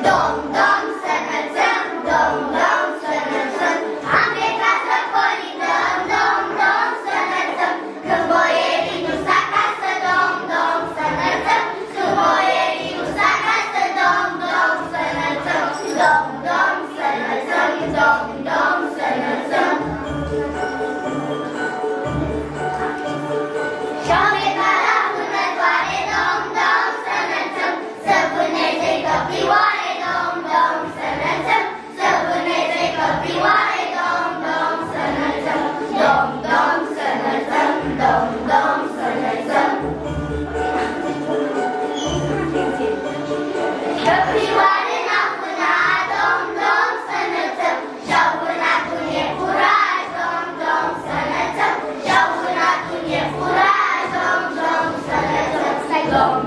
Dom, dom, să înălțăm, dom, dom, să înălțăm. Am plecat să colindăm, dom, dom, să înălțăm. Când boierii nu s acasă, dom, dom, să înălțăm. Când boierii nu s acasă, dom, dom, să înălțăm. Dom, dom, să înălțăm, dom, dom, să înălțăm. Și-am plecat la vânătoare, dom, dom, să înălțăm. Să vâneze căprioare, dom, dom, să înălțăm. Să vâneze căprioare, dom, dom, să înălțăm. Dom, dom, să înălțăm, dom, dom, să înălțăm. Căprioare n-au vânat, dom, dom, să înălțăm. Și-au vânat un iepuraș, dom, dom, să înălțăm. Și-au vânat un iepuraș, dom, dom, să înălțăm. Dom,